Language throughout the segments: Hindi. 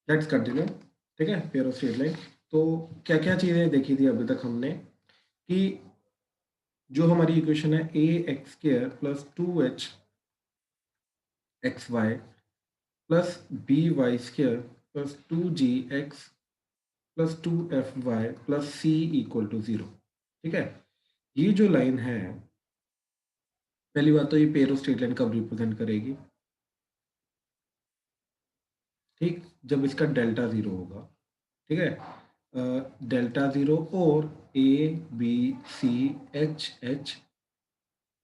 Let's continue. ठीक है, पेयर ऑफ स्ट्रेट लाइन। तो क्या क्या चीजें देखी थी अभी तक हमने कि जो हमारी इक्वेशन है a x square plus 2h x y plus B Y square plus 2g x plus 2fy plus c equal to 0। ठीक है, ये जो लाइन है, पहली बात तो ये पेयर ऑफ स्ट्रेट लाइन कब रिप्रेजेंट करेगी? ठीक, जब इसका डेल्टा 0 होगा। ठीक है, डेल्टा 0 और A B C H H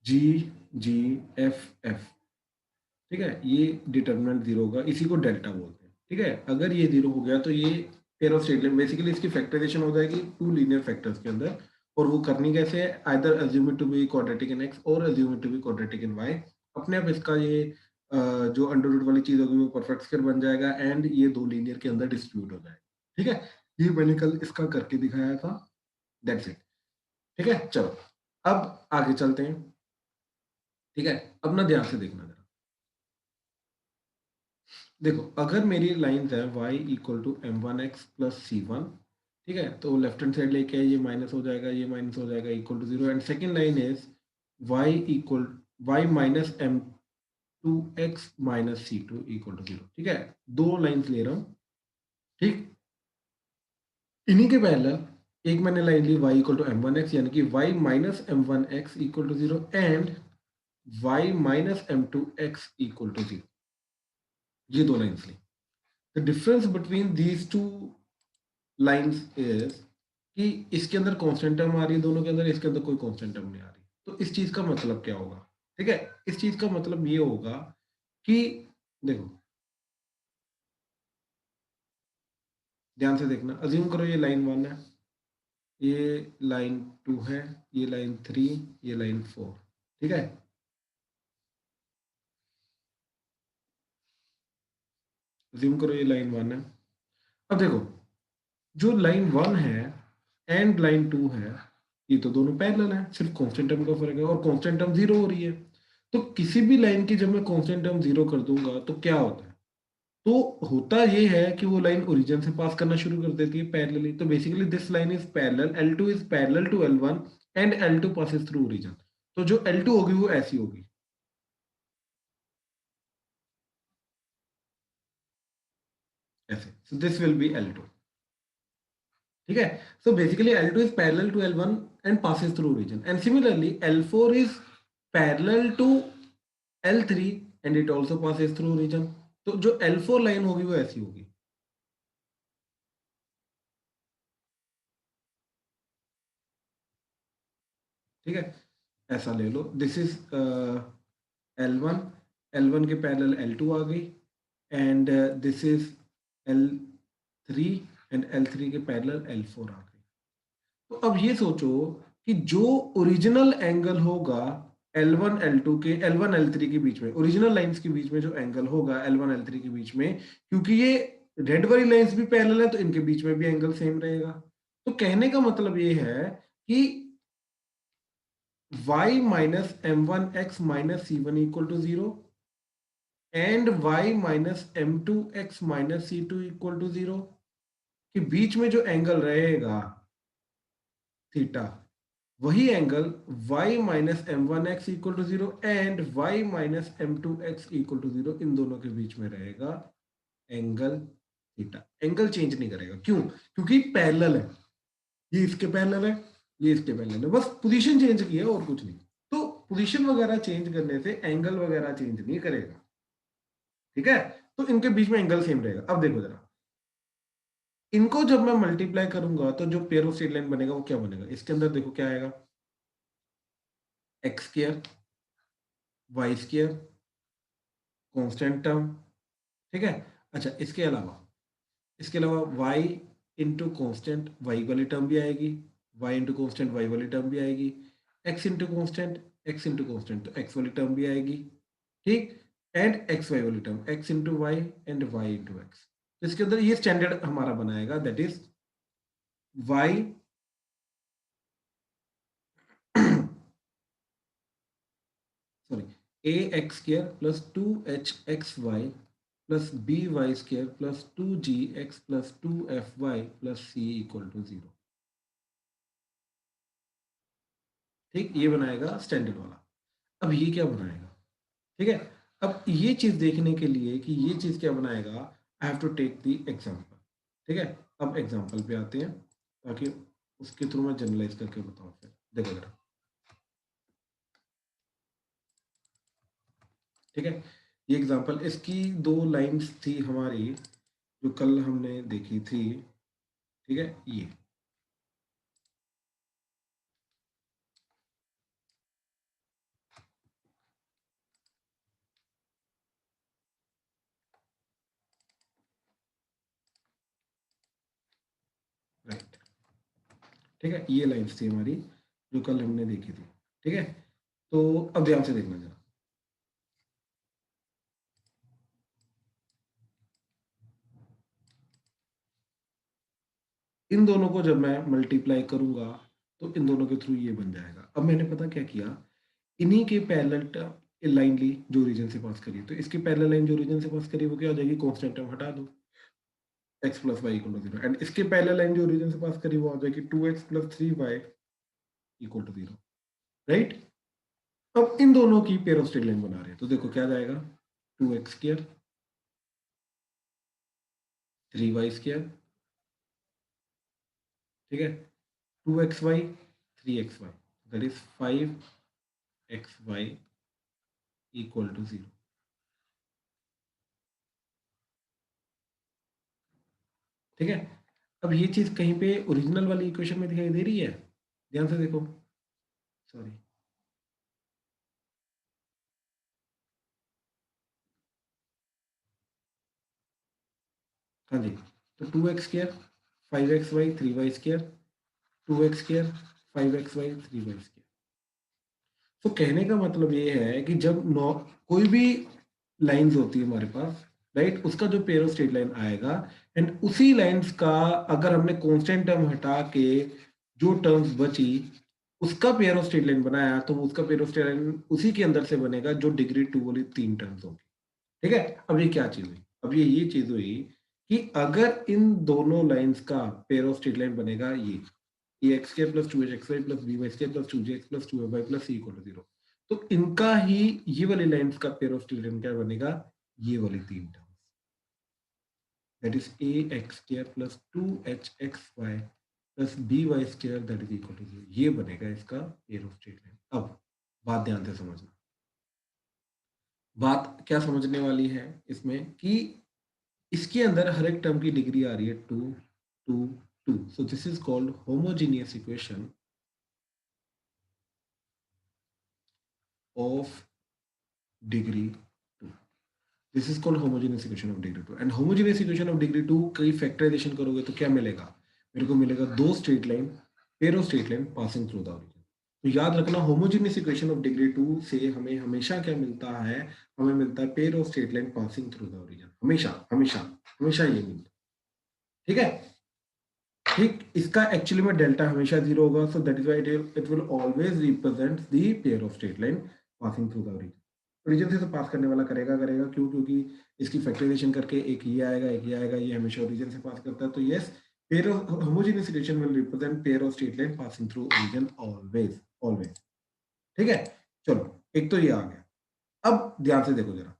G G F. ठीक है, ये डिटर्मिनेंट 0 होगा, इसी को डेल्टा बोलते हैं। ठीक है, अगर ये 0 हो गया तो ये pair of straight line, basically इसकी फैक्टराइजेशन हो जाएगी टू लीनियर फैक्टर्स के अंदर। और वो करनी कैसे है? Either assume it to be quadratic in x और assume it to be quadratic in y. अपने आप इसका ये जो अंडर रूट वाली चीज होगी वो परफेक्ट स्क्वायर बन जाएगा एंड ये दो लीनियर के अंदर डिस्ट्रीब्यूट हो जाएगा। ठीक है, ये मैंने कल इसका करके दिखाया था। That's it. ठीक है, चलो अब आगे चलते हैं। ठीक है, अब ना ध्यान से देखना जरा। देखो, अगर मेरी लाइंस है y equal to M one X plus C one. ठीक है, तो लेफ्ट हैंड साइड लेके ये माइनस हो जाएगा, ये माइनस हो जाएगा, equal to 0। And second line is y equal y minus M two X minus C two equal to 0। ठीक है, दो लाइंस ले रहा हूँ। ठीक, इन्हीं के पैरेलल एक मैंने लाइन ली y equal to M one X, यानी कि y minus M one X equal to 0 and y minus M two X equal to 0। ये दो लाइंस ली। The difference between these two lines is कि इसके अंदर कांस्टेंट टर्म आ रही है दोनों के अंदर, इसके अंदर कोई कांस्टेंट टर्म नहीं आ रही। तो इस चीज का मतलब क्या होगा? ठीक है, इस चीज का मतलब ये होगा कि देखो, ध्यान से देखना, अज्यूम करो ये लाइन 1 है, ये लाइन 2 है, ये लाइन 3, ये लाइन 4। ठीक है, अज्यूम करो ये लाइन 1 है। अब देखो, जो लाइन 1 है एंड लाइन 2 है, ये तो दोनों पैरेलल है, सिर्फ कांस्टेंट टर्म का फर्क है और कांस्टेंट टर्म 0 हो रही है। तो किसी भी लाइन की जब मैं कांस्टेंट टर्म 0 कर दूंगा तो क्या होता है? तो होता ये है कि वो लाइन ओरिजिन से पास करना शुरू कर देती है पैरेलली। तो basically this line is parallel, L2 is parallel to L1 and L2 passes through origin. तो जो L2 होगी वो ऐसी होगी, ऐसे। So this will be L2। ठीक है, so basically L2 is parallel to L1 and passes through origin and similarly L4 is parallel to L3 and it also passes through origin. तो जो L4 लाइन होगी वो ऐसी होगी। ठीक है, ऐसा ले लो, दिस इज L1, L1 के पैरेलल L2 आ गई and this is L3 and L3 के पैरेलल L4 आ गई। तो अब ये सोचो कि जो ओरिजिनल एंगल होगा L1 L2 के, L1 L3 के बीच में, ओरिजिनल लाइंस के बीच में जो एंगल होगा L1 L3 के बीच में, क्योंकि ये रेड वाली लाइंस भी पैरेलल है तो इनके बीच में भी एंगल सेम रहेगा। तो कहने का मतलब ये है कि y minus M one X minus C one equal to 0 and y minus M two X minus C two equal to 0 के बीच में जो एंगल रहेगा थीटा, वही angle y minus M one X equal to 0 and y minus M two X equal to 0, इन दोनों के बीच में रहेगा एंगल थीटा। एंगल चेंज नहीं करेगा, क्यों? क्योंकि पैरेलल है, ये इसके पैरेलल है, ये इसके पैरेलल है, बस पोजीशन चेंज की है और कुछ नहीं। तो पोजीशन वगैरह चेंज करने से एंगल वगैरह चेंज नहीं करेगा। ठीक है, तो इनके बीच में एंगल सेम रहेगा। अब देखो जरा, इनको जब मैं मल्टीप्लाई करूंगा तो जो पेयर ऑफ स्ट्रेट लाइन बनेगा वो क्या बनेगा? इसके अंदर देखो क्या आएगा, X square Y square constant term. ठीक है, अच्छा इसके अलावा y इंटू कॉन्स्टेंट वाई वाली टर्म भी आएगी, y इंटू कॉन्स्टेंट वाई वाली टर्म भी आएगी, x इंटू कॉन्स्टेंट तो x वाली टर्म भी आएगी। ठीक, एंड एक्स वाई वाली term x into Y and y into X. तो इसके अंदर ये स्टैंडर्ड हमारा बनाएगा, that is y sorry A x square plus 2h x y plus B Y square plus 2gx plus 2fy plus c equal to 0। ठीक, ये बनाएगा स्टैंडर्ड वाला। अब ये क्या बनाएगा? ठीक है, अब ये चीज देखने के लिए कि ये चीज क्या बनाएगा, I have to take the example. ठीक है, अब एग्जांपल पे आते हैं ताकि उसके थ्रू मैं जनरलाइज करके बताऊं। फिर देखो जरा, ठीक है, ये एग्जांपल, इसकी दो लाइंस थी हमारी जो कल हमने देखी थी। ठीक है, ये राइट। ठीक है, ये लाइंस थी हमारी जो कल हमने देखी थी। ठीक है, तो अब ध्यान से देखना जरा, इन दोनों को जब मैं मल्टीप्लाई करूंगा तो इन दोनों के थ्रू ये बन जाएगा। अब मैंने पता क्या किया, इन्हीं के पैरेलल लाइन ली जो रीजन से पास करी, तो इसकी पैरेलल लाइन जो रीजन से पास करी वो क्या हो जाएगी, कांस्टेंट टर्म हटा दो, x plus Y equal to 0। And इसके पैरेलल लाइन जो रीजन से पास करी वो आ जाएगी 2x plus 3y equal to 0। Right, अब इन दोनों की पेयर ऑफ स्ट्रेट लाइन बना रहे हैं तो देखो क्या जाएगा, 2x स्क्वायर 3y स्क्वायर, ठीक है, 2xy 3xy, that is 5xy equal to 0। ठीक है, अब ये चीज कहीं पे ओरिजिनल वाली इक्वेशन में दिखाई दे रही है, ध्यान से देखो, सॉरी, हाँ जी, तो 2x square 5xy 3y square, 2x square 5xy 3y square. तो कहने का मतलब ये है कि जब नौ कोई भी लाइंस होती है हमारे पास, राइट, उसका जो पेयर ऑफ स्ट्रेट लाइन आएगा, एंड उसी लाइंस का अगर हमने कांस्टेंट टर्म हटा के जो टर्म्स बची उसका पेयर ऑफ स्ट्रेट लाइन बनाया तो वो उसका पेयर ऑफ स्ट्रेट लाइन उसी के अंदर से बनेगा जो डिग्री 2 वाली 3 टर्म्स होगी। ठीक है, अब ये क्या चीज हुई, अब ये चीज हुई कि अगर इन दोनों लाइंस का पेयर ऑफ स्ट्रेट लाइन बनेगा ये X square plus 2hxy plus B Y square plus 2gx plus 2fy plus c equal to 0, तो इनका ही ये वाली लाइंस का पेयर ऑफ स्ट्रेट लाइन क्या बनेगा, ये वाली तीन terms, that is A x square plus 2hxy plus B Y square that is equal to 0, ये बनेगा इसका पेयर ऑफ स्ट्रेट लाइन। अब बात ध्यान से समझना, बात क्या समझने वाली है इसमें कि इसके अंदर हर एक टर्म की डिग्री आ रही है 2 2 2, so this is called homogeneous equation of degree 2। This is called homogeneous equation of degree 2। And homogeneous equation of degree 2 कई फैक्टराइजेशन करोगे तो क्या मिलेगा, मेरे को मिलेगा दो straight line, pair of straight line passing through the origin. तो याद रखना, होमोजेनियस इक्वेशन ऑफ डिग्री 2 से हमें हमेशा क्या मिलता है, हमें मिलता है pair of straight line passing through the origin, हमेशा हमेशा हमेशा ये मिलता है। ठीक है, ठीक, इसका एक्चुअली में डेल्टा हमेशा जीरो होगा, सो that is why it will always represent the pair of straight line passing through the origin. Origin से तो पास करने वाला करेगा करेगा, क्यों, क्योंकि इसकी फैक्टराइजेशन करके एक ये आएगा एक ये आएगा, ये हमेशा ओरिजिन से पास करता है, तो yes, pair of homogeneous equation will represent pair of straight line passing through origin always always. ठीक है, चलो, एक तो ये आ गया। अब ध्यान से देखो जरा,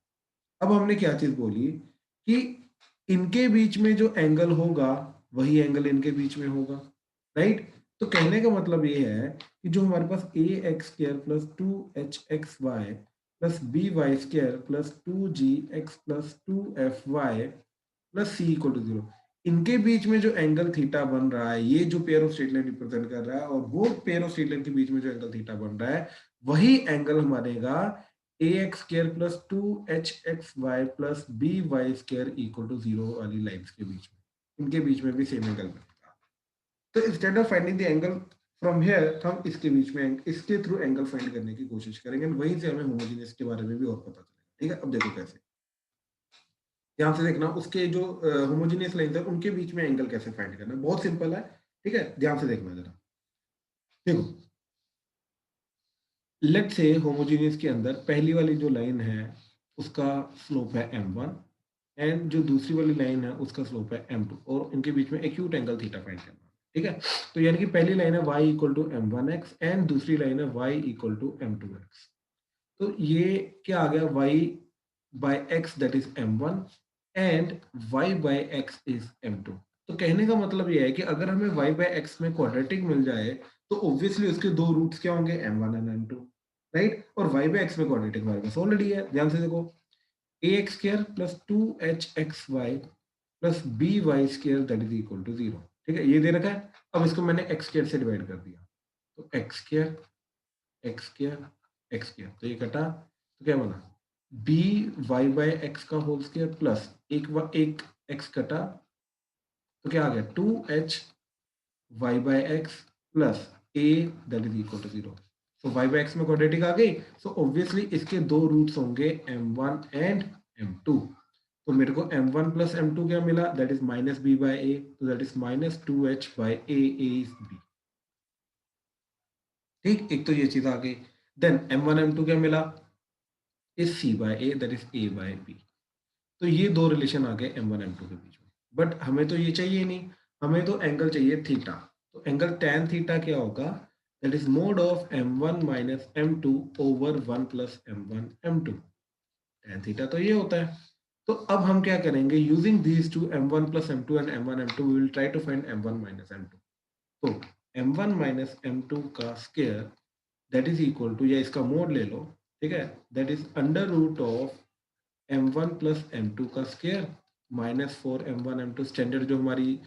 अब हमने क्या चीज बोली कि इनके बीच में जो एंगल होगा वही एंगल इनके बीच में होगा, राइट। तो कहने का मतलब ये है कि जो हमारे पास a x square plus 2hxy plus B Y square plus 2gx plus 2fy plus c equal to 0, इनके बीच में जो एंगल थीटा बन रहा है, ये जो pair of straight line represent कर रहा है, और वो पेयर ऑफ स्ट्रेट लाइन के बीच में जो एंगल थीटा बन रहा है, वही एंगल बनेगा a x square plus 2hxy plus B Y square equal to 0 वाली लाइंस के बीच में, इनके बीच में भी सेम एंगल बनेगा। तो instead of finding the angle from here, हम इसके बीच में इसके थ्रू एंगल फाइंड करने की कोशिश करेंगे, वहीं से हमें होमोजेनियस के बारे में भी और पता चलेगा। ठीक है, अब देखो कैसे, ध्यान से देखना, उसके जो होमोजेनियस लाइन है उनके बीच में एंगल कैसे फाइंड करना है, बहुत सिंपल है। ठीक है, ध्यान से देखना जरा, देखो, लेट से होमोजेनियस के अंदर पहली वाली जो लाइन है उसका स्लोप है m1, एंड जो दूसरी वाली लाइन है उसका स्लोप है m2 और इनके बीच में एक्यूट एंगल थीटा फाइंड करना है। ठीक है, तो यानी कि पहली लाइन है y equal to m1x and दूसरी लाइन है y इक्वल टू m2x। तो ये क्या आ गया, y by x that is m1 and y by x is m2। तो कहने का मतलब ये है कि अगर हमें y बाय x में क्वाड्रेटिक मिल जाए तो ऑब्वियसली उसके दो रूट्स क्या होंगे, m1 एंड m2, राइट। और y बाय x में क्वाड्रेटिक हमारे पास ऑलरेडी है, ध्यान से देखो, ax square plus 2hxy plus by square that is equal to 0। ठीक है, ये दे रखा है। अब इसको मैंने x स्क्वायर से डिवाइड कर दिया, तो x square X square X square, तो ये कटा, तो क्या बना, बी वाई बाय एक्स का होल स्क्वायर प्लस एक एक्स कटा, तो क्या आ गया 2h Y by X plus A that is equal to 0। तो वाई बाय एक्स में क्वाड्रेटिक आ गई, सो ऑब्वियसली इसके दो रूट्स होंगे m1 एंड m2। तो मेरे को m1 प्लस m2 क्या मिला, that is minus b by a, तो that is minus 2h by a is b. ठीक, एक तो ये चीज आ गई। देन m1 m2 क्या मिला, is C by A that is A by B. तो ये दो रिलेशन आ गए m1 m2 के बीच में। बट हमें तो ये चाहिए नहीं, हमें तो एंगल चाहिए थीटा। तो एंगल tan थीटा क्या होगा, that is mod of m1 minus m2 over 1 plus m1 m2। tan theta तो ये होता है। तो अब हम क्या करेंगे, using these two m1 plus m2 and m1 m2 we will try to find m1 minus m2। तो m1 माइनस m2 का square that is equal to, या इसका मोड ले लो, ठीक है, that is under root of m1 plus m2 का square minus 4m1 m2, standard जो हमारी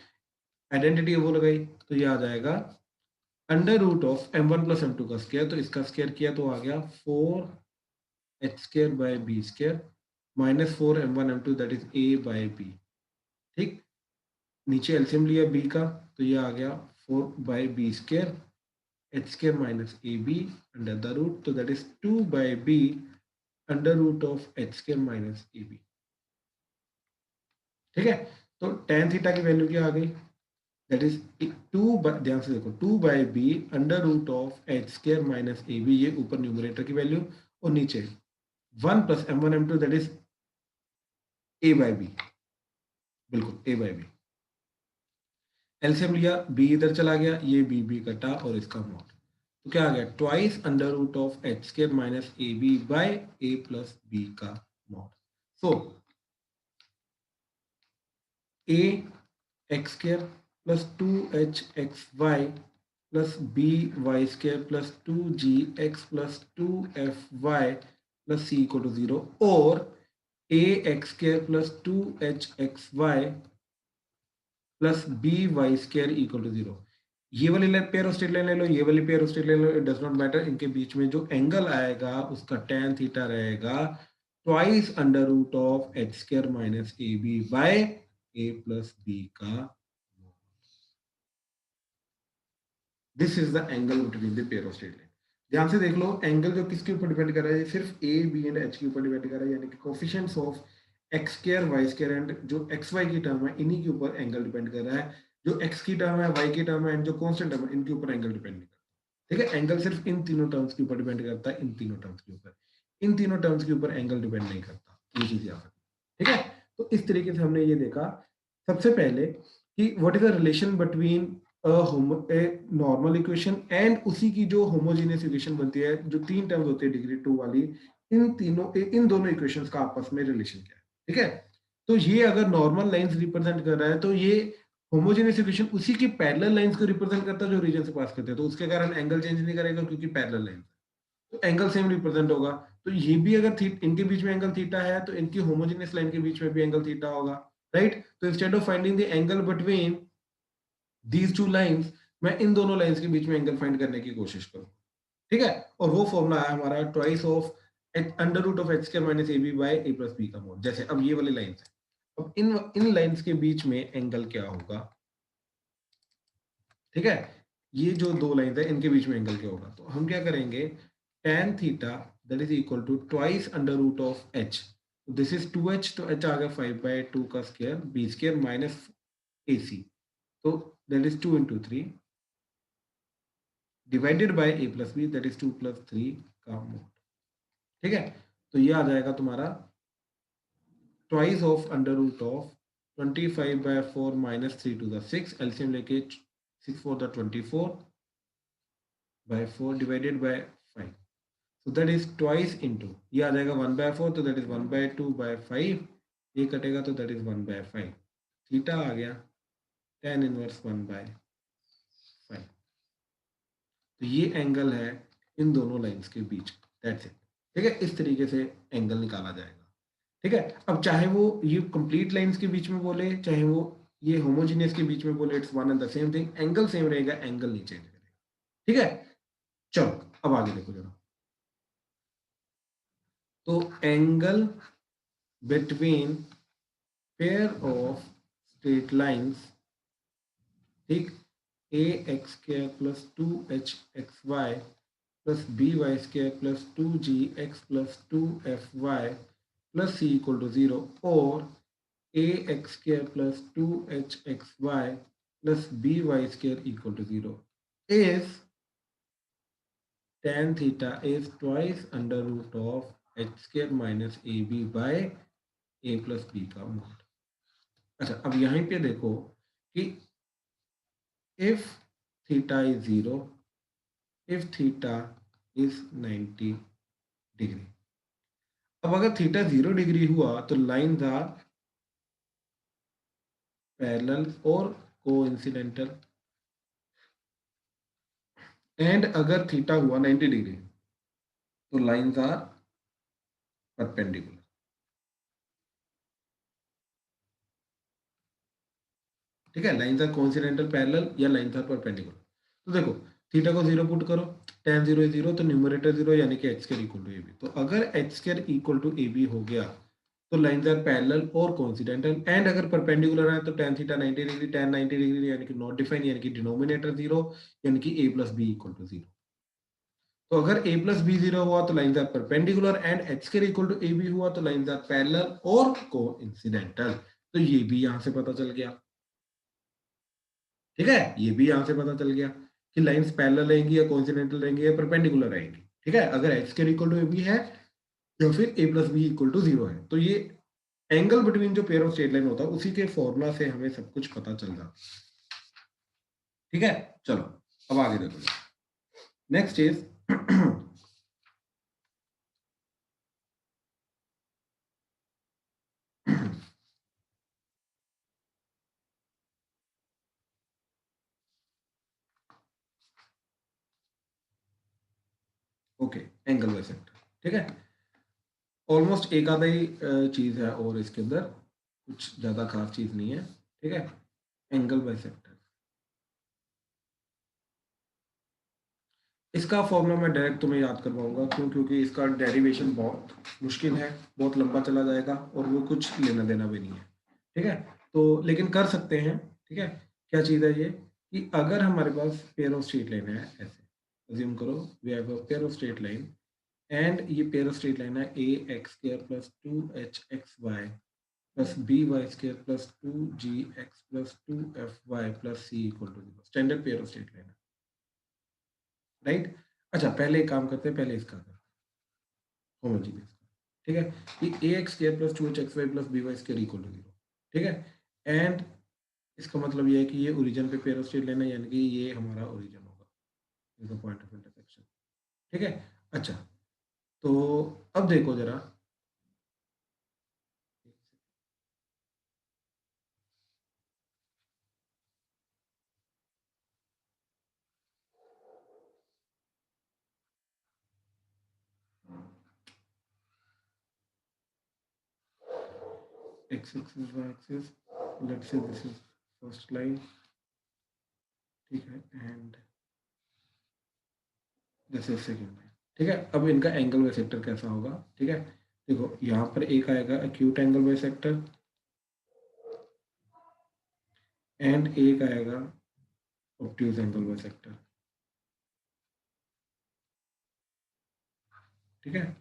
आइडेंटिटी है वो लगाई, तो ये आ जाएगा under root of m1 plus m2 का स्क्वायर, तो इसका स्क्वायर किया तो आ गया 4h square by B square minus 4m1 m2 that is a by B. ठीक, नीचे एलसीएम लिया b का, तो ये आ गया 4 by B square h square minus A b under the root, तो that is 2 by B under root of h square minus A b. ठीक है, तो tan थीटा की वैल्यू क्या आ गई, दैट इज 2, ध्यान से देखो, 2 by B under root of H square minus A B, ये ऊपर न्यूमरेटर की वैल्यू, और नीचे 1 plus m1 m2 that is A by B, बिल्कुल ए बाय बी। एलसीएम लिया, बी इधर चला गया, ये बी कटा और इसका मॉड, तो क्या आ गया, twice under root of H square minus A B by A plus B का mod. So a x square plus 2h(xy) plus B Y square plus 2g(x) plus 2fy plus c equal to 0, और a x square plus 2h(xy) plus B Y square equal to 0। ये वाली पेयर ऑफ स्ट्रेट लाइन ले लो, ये वाली पेयर ऑफ स्ट्रेट लाइन ले लो, इट डज नॉट मैटर, इनके बीच में जो एंगल आएगा उसका tan थीटा रहेगा twice under root of H square minus A B by A plus B का। This is the angle between the pair of straight line. ध्यान से देख लो, एंगल जो किसके ऊपर डिपेंड कर रहा है, सिर्फ ए बी एंड एच के ऊपर डिपेंड कर रहा है, यानी कि coefficients of X square Y square and जो एक्स वाई की टर्म है इन्हीं के ऊपर एंगल डिपेंड कर रहा है। जो एक्स की टर्म है, वाई की टर्म है एंड जो कांस्टेंट टर्म है, इनके ऊपर एंगल डिपेंड नहीं करता। ठीक है, एंगल सिर्फ इन तीनों टर्म्स के ऊपर डिपेंड करता है, इन तीनों टर्म्स के ऊपर, इन तीनों टर्म्स के ऊपर एंगल डिपेंड नहीं करता, ये चीज याद रखना। ठीक है, तो इस तरीके से हमने ये देखा सबसे पहले कि what is the relation between a normal equation and उसी की जो होमोजेनियस इक्वेशन बनती है, जो तीन टर्म्स होती है डिग्री 2 वाली, इन दोनों इक्वेशंस का आपस में रिलेशन क्या है। ठीक है, तो ये अगर नॉर्मल लाइंस रिप्रेजेंट कर रहा है, तो ये होमोजेनियस इक्वेशन उसी की पैरेलल लाइंस को रिप्रेजेंट करता है जो रीजन से पास करते हैं, तो उसके कारण एंगल चेंज नहीं करेगा क्योंकि पैरेलल लाइन, तो एंगल सेम रिप्रेजेंट होगा। तो ये भी अगर इनके बीच में एंगल थीटा है, तो इनकी होमोजेनियस लाइन के बीच में भी एंगल थीटा होगा, राइट। तो instead of finding the angle between these two lines, मैं इन दोनों लाइंस के बीच में एंगल फाइंड करने की कोशिश करूँ। ठीक है, और वो फॉर्मूला है हमारा twice of under root of H square minus A B by A plus B का मोड। जैसे अब ये वाली लाइंस है, अब इन लाइंस के बीच में एंगल क्या होगा। ठीक है, ये जो दो लाइंस है इनके बीच में एंगल क्या होगा, तो हम क्या करेंगे, tan theta that is equal to twice under root of h, this is 2h, तो h आ गया 5/2 का square B square minus ac, तो that is 2 into 3 divided by a plus B that is 2 plus 3 का मोड। ठीक है, तो ये आ जाएगा तुम्हारा twice of under root of 25/4 minus 3 to the 6, LCM लेके 6 4 the 24/4 divided by 5, so that is twice into, ये आ जाएगा 1/4, तो that is 1/2/5, ये कटेगा तो that is 1/5, थीटा आ गया tan इनवर्स 1/5। तो ये एंगल है इन दोनों लाइंस के बीच, दैट्स इट। ठीक है, इस तरीके से एंगल निकाला जाएगा। ठीक है, अब चाहे वो ये कंप्लीट लाइंस के बीच में बोले, चाहे वो ये होमोजीनियस के बीच में बोले, it's one and the same thing, angle same रहेगा, एंगल नहीं चेंज करेगा। ठीक है, चलो अब आगे देखो जरा। तो angle between pair of straight lines, ठीक, a x square plus 2hxy plus by square plus 2gx plus 2fy plus c equal to 0, और a x square plus 2hxy plus by square equal to 0 is tan theta is twice under root of h square minus ab by a plus b का मोड। अच्छा, अब यहीं पे देखो कि if theta is 0, if theta is 90 degree, अब अगर थीटा 0 डिग्री हुआ तो लाइंस आर पैरेलल और कोइंसिडेंटल, एंड अगर थीटा हुआ 90 डिग्री तो लाइंस आर परपेंडिकुलर। ठीक है, लाइंस आर कोइंसिडेंटल, पैरेलल या लाइंस आर परपेंडिकुलर। तो देखो थीटा को 0 पुट करो, tan 0 is 0, तो न्यूमरेटर 0 यानी कि h square equal to ab। तो अगर h square equal to ab हो गया तो लाइंस आर पैरेलल और कोइंसिडेंटल, एंड अगर परपेंडिकुलर है तो tan theta 90 degree, tan 90 degree यानी कि नॉट डिफाइन, यानी कि डिनोमिनेटर 0, यानी कि a plus b equal to 0। तो अगर a प्लस बी 0 हुआ तो lines are perpendicular, and h square equal to ab हुआ तो लाइंस आर पैरेलल और कोइंसिडेंटल। तो ये भी यहां से पता चल गया। ठीक है, ये भी यहां से पता चल गया कि लाइंस पैरेलल रहेंगी या कोइंसिडेंटल रहेंगी या परपेंडिकुलर रहेंगी। ठीक है, अगर h square equal to ab है या फिर a plus b equal to 0 है, तो ये एंगल बिटवीन जो पेयर ऑफ स्ट्रेट लाइन होता है उसी के फॉर्मूला से हमें सब कुछ पता चल जाता है। ठीक है, चलो अब आगे देखो। Next is okay, angle bisector. ठीक है, ऑलमोस्ट एक आधा ही चीज है और इसके अंदर कुछ ज्यादा खास चीज नहीं है। ठीक है, एंगल बाइसेक्टर, इसका फॉर्मूला मैं डायरेक्ट तुम्हें याद करवाऊंगा, क्यों? क्योंकि इसका डेरिवेशन बहुत मुश्किल है, बहुत लंबा चला जाएगा और वो कुछ लेना देना भी नहीं है। ठीक है, तो लेकिन कर सकते हैं। ठीक है, क्या चीज़ है ये कि अगर हमारे पास पेयर ऑफ स्ट्रेट लाइन है, ऐसे अज्यूम करो we have a pair of straight line, and ये पेयर ऑफ स्ट्रेट लाइन है a x square plus 2hxy plus by square plus 2gx plus 2fy plus c equal to 0, standard pair of straight line है, राइट। अच्छा, पहले एक काम करते हैं, पहले इसका होमोजीनियस। ठीक है, कि a x square plus 2hxy plus by square equal to 0। ठीक है, एंड इसका मतलब ये है कि ये ओरिजिन पे पेयर ऑफ स्ट्रेट लाइन है, यानी कि ये हमारा ओरिजिन होगा, is the point of intersection. ठीक है, अच्छा, तो अब देखो जरा, x axis y axis, let's say this is first line. ठीक है, and this is second line. ठीक है, अब इनका एंगल बाइसेक्टर कैसा होगा? ठीक है, देखो यहाँ पर एक आएगा एक्यूट एंगल बाइसेक्टर, एंड एक आएगा ऑब्ट्यूज एंगल बाइसेक्टर। ठीक है,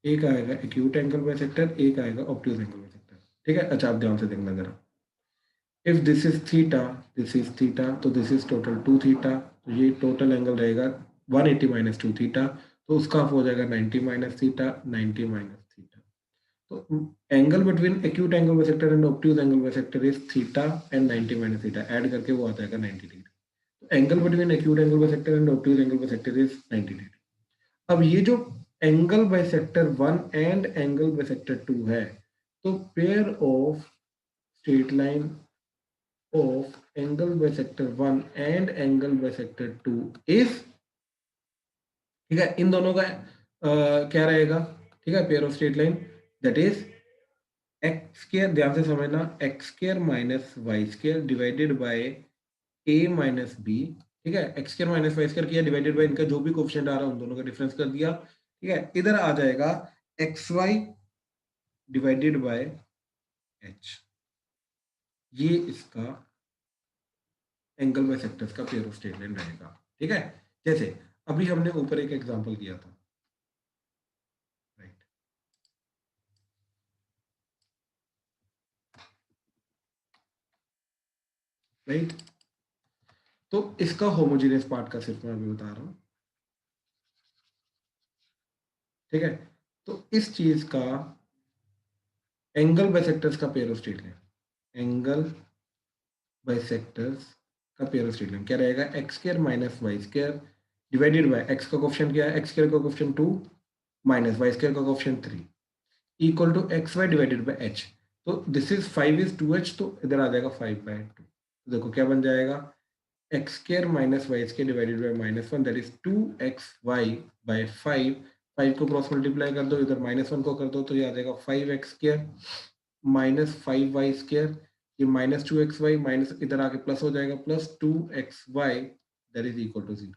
एक आएगा एक्यूट एंगल बाइसेक्टर, एक आएगा ऑब्ट्यूज एंगल बाइसेक्टर। ठीक है, अच्छा आप ध्यान से देखना जरा, if this is theta, this is theta, तो दिस इज टोटल 2 थीटा, तो ये टोटल एंगल रहेगा 180 माइनस 2 थीटा, तो उसका हो जाएगा 90 माइनस थीटा, 90 माइनस थीटा। तो angle between acute angle bisector and obtuse angle bisector is theta and 90 minus theta, add करके वो आता है 90 डिग्री। तो angle between acute angle bisector and obtuse angle bisector is 90 degree. अब ये जो angle bisector 1 and angle bisector 2 है, तो pair of straight line of angle bisector 1 and angle bisector 2 is, ठीक है, इन दोनों का क्या रहेगा, ठीक है, pair of straight line that is x square, ध्यान से समझना, x square minus y square divided by a minus b, ठीक है, x square minus y square किया डिवाइडेड बाय इनका जो भी कोफिशिएंट आ रहा है उन दोनों का डिफरेंस कर दिया, ठीक है, इधर आ जाएगा x y divided by h, ये इसका एंगल बाइसेक्टर्स का पेयर ऑफ स्ट्रेट लाइन रहेगा, ठीक है। जैसे अभी हमने ऊपर एक एग्जांपल किया था, राइट, राइट, तो इसका होमोजेनियस पार्ट का सिर्फ मैं अभी बता रहा हूं, ठीक है। तो इस चीज का एंगल बाइसेक्टर्स का pair of straight line, angle bisectors का पेयर ऑफ स्ट्रेट लाइन क्या रहेगा, x square minus y square divided by x का कोफिशिएंट क्या है, एक्स स्क्वायर का कोफिशिएंट 2 माइनस वाई स्क्वायर का coefficient 3 equal to x y divided by h. तो दिस इज 5 इज 2h, तो इधर आ जाएगा 5/2। तो देखो क्या बन जाएगा, x square minus y square divided by -1 that is 2xy/5, 5 को क्रॉस मल्टीप्लाई कर दो, इधर -1 को कर दो, तो ये आ जाएगा 5x square minus 5y square, ये -2xy माइनस इधर आके प्लस हो जाएगा plus 2xy that is equal to 0,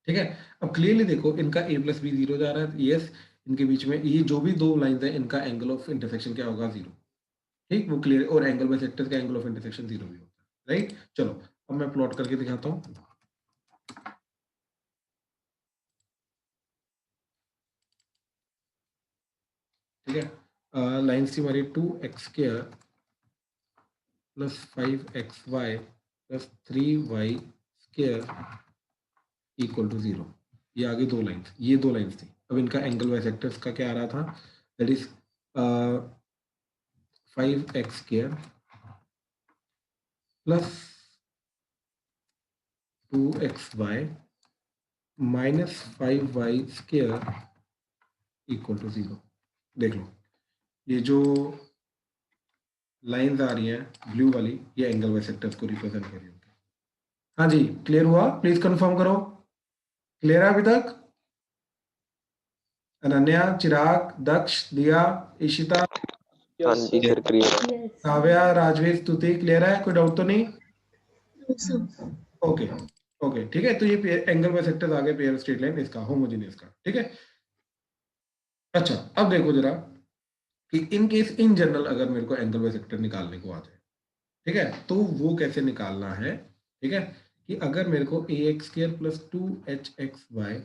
ठीक है। अब क्लियरली देखो इनका a प्लस बी 0 जा रहा है, यस, इनके बीच में ये जो भी दो लाइंस है इनका एंगल ऑफ इंटरसेक्शन क्या होगा, 0, ठीक, वो क्लियर, और एंगल बाइसेक्टर का एंगल ऑफ इंटरसेक्शन 0 भी होता है, राइट। चलो अब मैं प्लॉट करके दिखाता हूँ, ठीक है। लाइन्स थी हमारी 2x² plus 5xy plus 3y² equal to 0, ये आगे दो लाइन्स, ये दो लाइन्स थी। अब इनका एंगल बाइसेक्टर्स का क्या आ रहा था, that is 5x² plus 2xy minus 5y² equal to 0। देख लो ये जो लाइंस आ रही हैं ब्लू वाली, ये एंगल बाइसेक्टर्स को रिप्रेजेंट कर रही होंगी। हाँ जी, क्लियर हुआ, प्लीज कंफर्म करो, क्लियर है अभी तक? अनन्या, चिराग, दक्ष, दिया, इशिता, हाँ जी सर, क्लियर है। काव्या, राजवीर, स्तुति, क्लियर है, कोई डाउट तो नहीं? ओके, ओके, ठीक है। तो ये एंगल बाइसेक्टर्स आ गए पेयर स्ट्रेट लाइन इसका होमोजेनियस का, ठीक है। अच्छा अब देखो जरा कि इन केस इन जनरल अगर मेरे को एंगल बाइसेक्टर निकालने को आ जाए, ठीक है, तो वो कैसे निकालना है, ठीक है, कि अगर मेरे को ax² plus 2hxy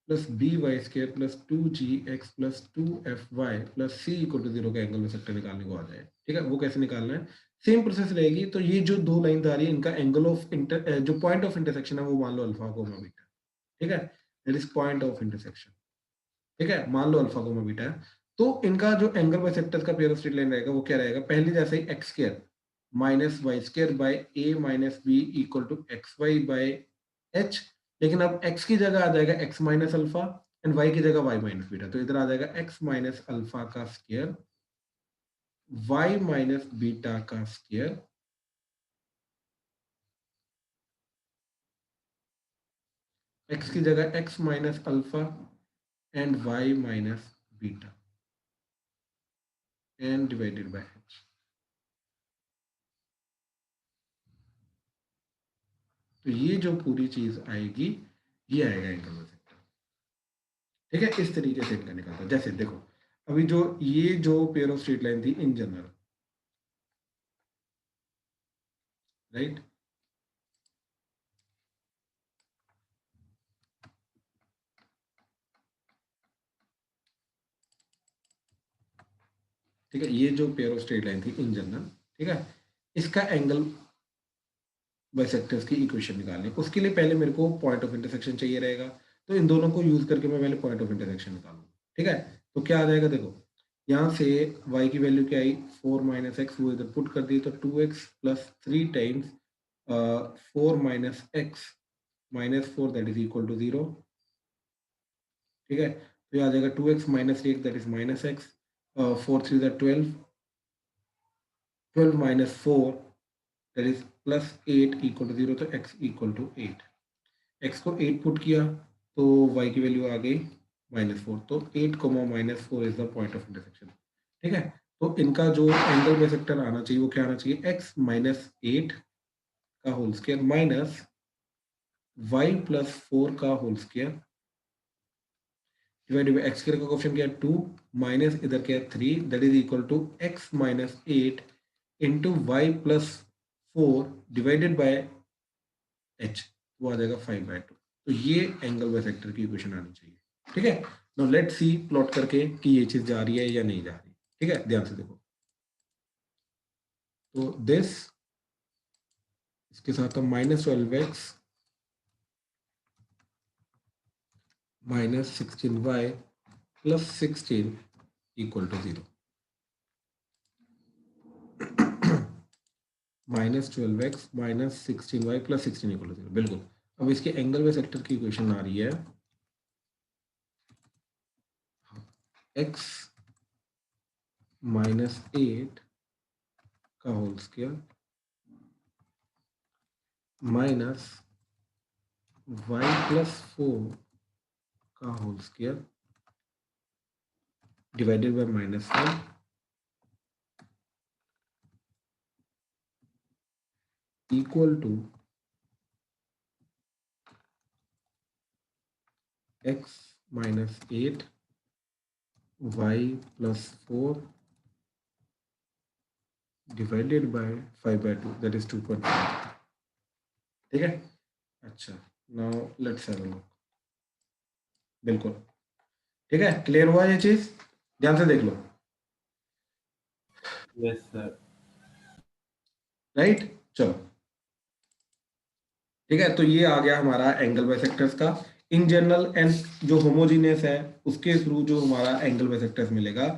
plus by² plus 2gx plus 2fy plus c equal to 0 का एंगल बाइसेक्टर निकालने को आ जाए, ठीक है, वो कैसे निकालना है, सेम प्रोसेस रहेगी। तो ये जो दो लाइन आ रही है इनका एंगल ऑफ जो पॉइंट ऑफ इंटरसेक्शन है वो मान लो अल्फा कोमा बीटा, ठीक है, that is point of intersection, ठीक है, मान लो अल्फा कोमा बीटा है। तो इनका जो एंगल बाइसेक्टर्स का पेयर ऑफ स्ट्रेट लाइन रहेगा वो क्या रहेगा, पहले जैसे ही x² minus y² by a minus b equal to xy by h, लेकिन अब x की जगह आ जाएगा x minus alpha and y की जगह y माइनस बीटा, तो इधर आ जाएगा x माइनस अल्फा का स्क्वायर y माइनस बीटा का स्क्वायर, x की जगह x minus alpha and y minus beta and divided by h। तो ये जो पूरी चीज आएगी ये आएगा एंगल बाइसेक्टर, ठीक है। इस तरीके से इनका निकलता है। जैसे देखो अभी जो ये जो पेयर ऑफ स्ट्रेट लाइन थी इन जनरल, राइट, ठीक है, ये जो पेयर ऑफ स्ट्रेट लाइन थी इन जनरल, ठीक है, इसका एंगल बाइसेक्टर्स की इक्वेशन निकालनी है। उसके लिए पहले मेरे को पॉइंट ऑफ इंटरसेक्शन चाहिए रहेगा, तो इन दोनों को यूज करके मैं पहले पॉइंट ऑफ इंटरसेक्शन निकालूंगा। ठीक है, तो क्या आ जाएगा, देखो यहाँ से y की वैल्यू क्या आई 4 माइनस एक्स, वो इधर पुट कर दी, तो 2x plus 3 times 4 minus x minus 4 that is equal to 0। ठीक है, तो ये आ जाएगा 2x minus 3 that is minus x, 4 3 that 12, 12 minus 4 that is plus 8 equal to 0, तो x इक्वल टू 8। x को 8 पुट किया तो y की वैल्यू आ गई -4, तो 8 comma -4 is the point of intersection. ठीक है, तो इनका जो एंगल बाइसेक्टर आना चाहिए वो क्या आना चाहिए, x माइनस 8 का whole square minus y plus 4 का whole square divided by x square का कोएफिशिएंट क्या है 2 माइनस इधर क्या है 3 that is equal to x minus 8 into y plus 4 divided by h, वो आ जाएगा 5/2। तो ये एंगल बाइसेक्टर की इक्वेशन आनी चाहिए। ठीक है, नाउ लेट्स सी प्लॉट करके कि ये चीज जा रही है या नहीं जा रही। ठीक है, ध्यान से देखो, तो दिस इसके साथ हम -12x -16y plus 16 equal to 0, -12x -16y plus 16 equal to 0, बिल्कुल। अब इसके एंगल बाइसेक्टर की इक्वेशन आ रही है x -8 का whole square minus y plus 4 का whole square divided by -1 equal to x minus 8 y plus 4 divided by 5/2 that is 2.5। ठीक है, अच्छा, now let's have a look. बिल्कुल ठीक है, क्लियर हुआ ये चीज, ध्यान से देख लो। Yes sir. राइट, चलो ठीक है, तो ये आ गया हमारा एंगल बाइसेक्टर्स का इन जनरल, एंड जो होमोजीनियस है उसके थ्रू जो हमारा एंगल बाइसेक्टर्स मिलेगा।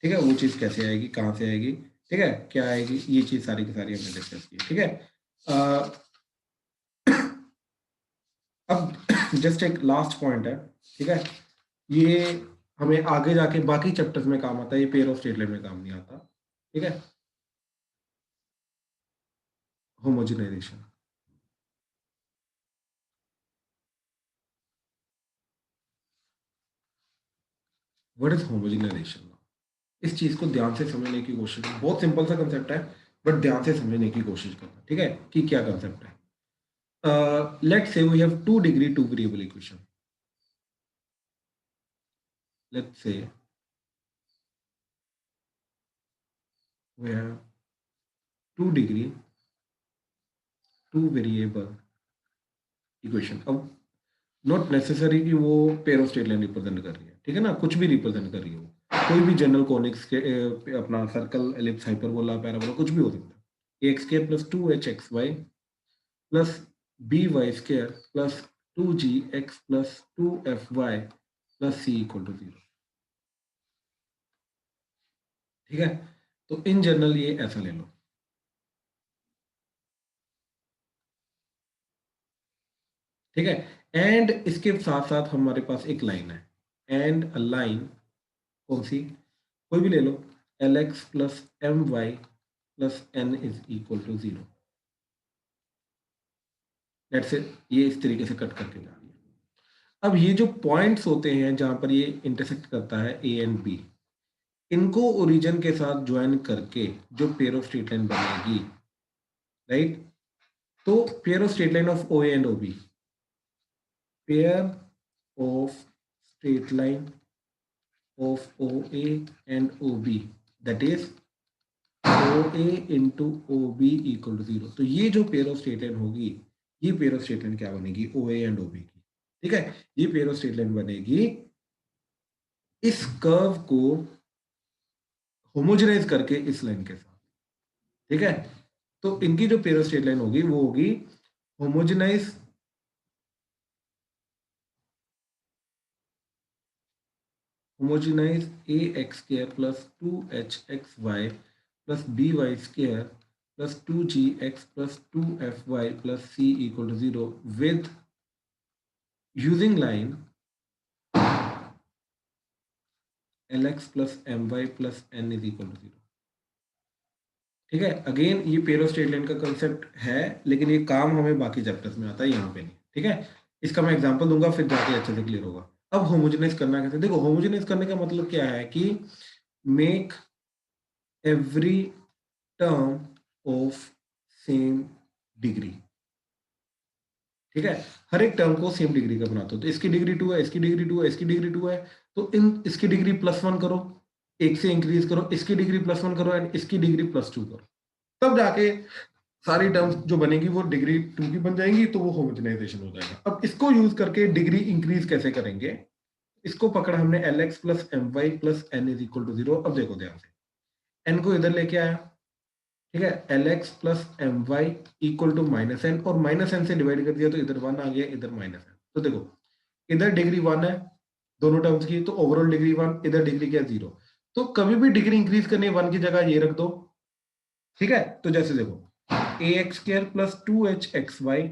ठीक है, वो चीज कैसे आएगी, कहाँ से आएगी, ठीक है, क्या आएगी, ये चीज सारी की सारी हमने डिस्कस की। ठीक है, अब जस्ट एक लास्ट पॉइंट है। ठीक है, ये हमें आगे जाके बाकी चैप्टर्स में काम आता है, ये पेयर ऑफ स्ट्रेट लाइन में काम नहीं आता। ठीक है, होमोजिनाइजेशन। What is homogenisation? इस चीज को ध्यान से समझने की कोशिश करो, बहुत सिंपल सा कंसेप्ट है, बट ध्यान से समझने की कोशिश करना। ठीक है, कि क्या कंसेप्ट है। Let's say we have 2 degree 2 variable equation. Let's say we have 2 degree 2 variable equation. अब नॉट नेसेसरी कि वो pair of straight line represent कर रही है, ठीक है ना, कुछ भी रिप्रेजेंट कर रही है, वो कोई भी जनरल कॉनिक्स के अपना सर्कल, एलिप्स, हाइपरबोला, पैराबोला, कुछ भी हो सकता है। X square plus 2hxy plus by square plus 2gx plus 2fy plus c equal to 0। ठीक है, तो इन जनरल ये ऐसा ले लो। ठीक है, एंड इसके साथ साथ हमारे पास एक लाइन है, एंड अ लाइन, कौन सी, कोई भी ले लो, lx plus my plus n is equal to 0। Let's say ये इस तरीके से कट करके जा रही है। अब ये जो पॉइंट्स होते हैं जहां पर ये इंटरसेक्ट करता है a एंड b, इनको ओरिजिन के साथ ज्वाइन करके जो पेयर ऑफ स्ट्रेट लाइन बनेगी, राइट, तो pair of straight line of OA and OB, pair of straight line of OA and OB, that is OA into OB equal to 0। तो ये जो पेयर ऑफ स्ट्रेट लाइन होगी, ये पेयर ऑफ स्ट्रेट लाइन क्या बनेगी, OA एंड OB की। ठीक है, ये पेयर ऑफ स्ट्रेट लाइन बनेगी इस कर्व को होमोजेनाइज करके इस लाइन के साथ। ठीक है, तो इनकी जो पेयर ऑफ स्ट्रेट लाइन होगी वो होगी homogenise a x square plus 2hxy plus by square plus 2gx plus 2fy plus c equal to 0 with using line lx plus my plus n is equal to 0। ठीक है, अगेन ये पेरो स्ट्रेट लाइन का कंसेप्ट है, लेकिन ये काम हमें बाकी चैप्टर्स में आता है, यहाँ पे नहीं। ठीक है, इसका मैं एग्जांपल दूंगा, फिर जाके अच्छे से क्लियर होगा। अब होमोजेनाइज करना कैसे? देखो, होमोजेनाइज करने का मतलब क्या है कि make every term of same degree. ठीक है, हर एक टर्म को सेम डिग्री का बनाते हो। तो इसकी डिग्री 2 है, इसकी डिग्री 2 है, इसकी डिग्री 2 है, तो इसकी डिग्री +1 करो, एक से इंक्रीज करो, इसकी डिग्री +1 करो एंड इसकी डिग्री +2 करो, तब जाके सारी टर्म्स जो बनेगी वो डिग्री 2 की बन जाएंगी, तो वो होमोजेनाइजेशन हो जाएगा। अब इसको यूज करके डिग्री इंक्रीज कैसे करेंगे? इसको पकड़ा हमने lx plus my plus n is equal to 0। अब देखो ध्यान से, n को इधर लेके आया, ठीक है, lx plus my equal to -n, और -n से डिवाइड कर दिया तो इधर 1 आ गया, इधर -n। तो देखो, इधर डिग्री 1 है दोनों टर्म्स की, तो ओवरऑल डिग्री 1, इधर डिग्री क्या 0। तो कभी भी डिग्री इंक्रीज करनी है 1 की जगह ये रख दो। ठीक है, तो जैसे देखो, ax square plus 2hxy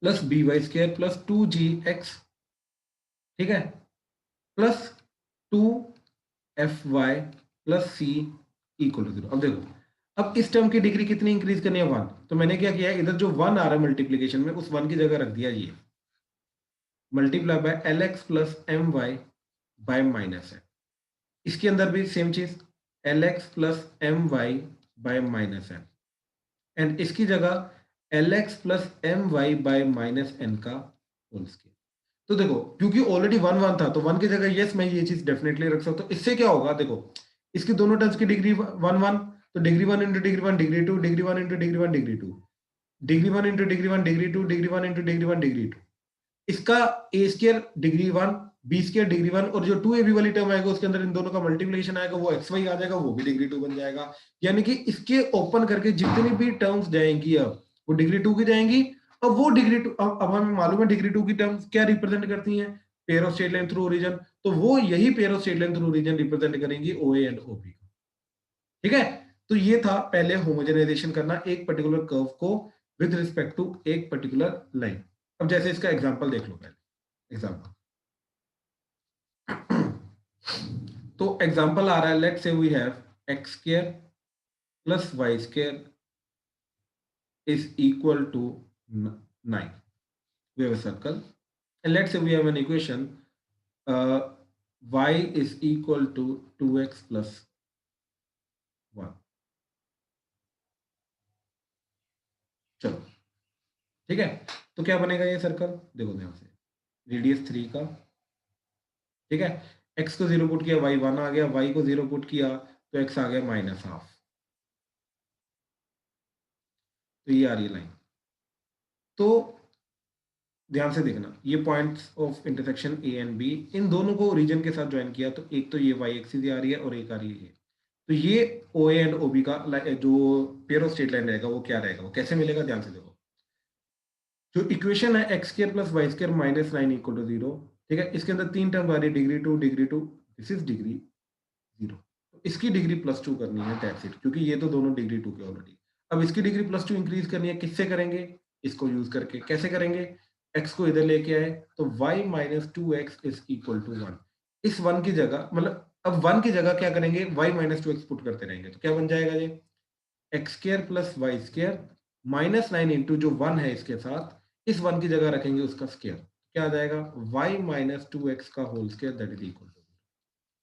plus by square plus 2gx, ठीक है, plus 2fy plus c equal to 0। अब देखो, अब इस टर्म की डिग्री कितनी इंक्रीज करनी है? 1। तो मैंने क्या किया, इधर जो 1 आ रहा है मल्टीप्लीकेशन में, उस 1 की जगह रख दिया ये multiply by lx plus my by -n। इसके अंदर भी सेम चीज, lx plus my by -n, and इसकी जगह lx plus my by -n का होल स्क्वायर। तो देखो, क्योंकि ऑलरेडी 1 1 था, तो 1 की जगह यस मैं ये चीज डेफिनेटली रख सकता हूँ। इससे क्या होगा, देखो, इसकी दोनों टर्म्स की डिग्री 1 1, तो degree 1 into degree 1 degree 2, degree 1 into degree 1 degree 2, degree 1 into degree 1 degree 2, degree 1 into degree 1 degree 2। इसका a square degree 1, b square degree 1, और जो 2ab वाली टर्म आएगा उसके अंदर इन दोनों का मल्टीप्लिकेशन आएगा, वो xy आ जाएगा, वो भी डिग्री 2 बन जाएगा। यानी कि इसके ओपन करके जितनी भी टर्म्स जाएंगी अब वो डिग्री 2 की जाएंगी। अब वो डिग्री 2, अब हमें मालूम है डिग्री 2 की टर्म्स क्या रिप्रेजेंट करती हैं? Pair of straight line through origin. तो वो यही pair of straight line through origin represent करेंगी OA एंड OB। ठीक है, तो ये था पहले होमोजेनाइजेशन करना एक पर्टिकुलर कर्व को विद रिस्पेक्ट टू एक पर्टिकुलर लाइन। अब जैसे इसका एग्जांपल देख लो, पहले एग्जांपल। तो एग्जांपल आ रहा है, let's say we have x square plus y square is equal to 9. We have a circle, and let's say we have an equation, y is equal to 2x plus 1। चलो, ठीक है, तो क्या बनेगा ये सर्कल? देखो ध्यान से, रेडियस 3 का, ठीक है, x को 0 पुट किया, y 1 आ गया, y को 0 पुट किया तो x आ गया -12। तो ये आ रही है लाइन। तो ध्यान से देखना, ये points of intersection A and B, इन दोनों को रीजन के साथ ज्वाइन किया, तो एक तो ये y एक्सिस आ रही है और एक आ रही है ये। तो ये ओ ए एंड OB का जो पेयर ऑफ स्ट्रेट लाइन रहेगा वो क्या रहेगा, वो कैसे मिलेगा? ध्यान से देखो, जो इक्वेशन है x square plus y square -9 equal to 0, ठीक है, इसके अंदर 3 टर्म आ रही है, degree 2 degree 2, this is degree 0। तो इसकी डिग्री +2 करनी है, दैट्स इट, क्योंकि ये तो दोनों डिग्री 2 के ऑलरेडी। अब इसकी डिग्री +2 इंक्रीज करनी है, किससे करेंगे? इसको यूज करके। कैसे करेंगे? x को इधर लेके आए तो y - 2x is equal to 1। इस 1 की जगह, मतलब अब 1 की जगह क्या करेंगे, y - 2x पुट करते रहेंगे, तो क्या बन जाएगा ये x square plus y square -9 into जो 1 है इसके साथ, इस 1 की जगह रखेंगे उसका स्क्वायर, क्या आ जाएगा y - 2x का whole square, that is equal to,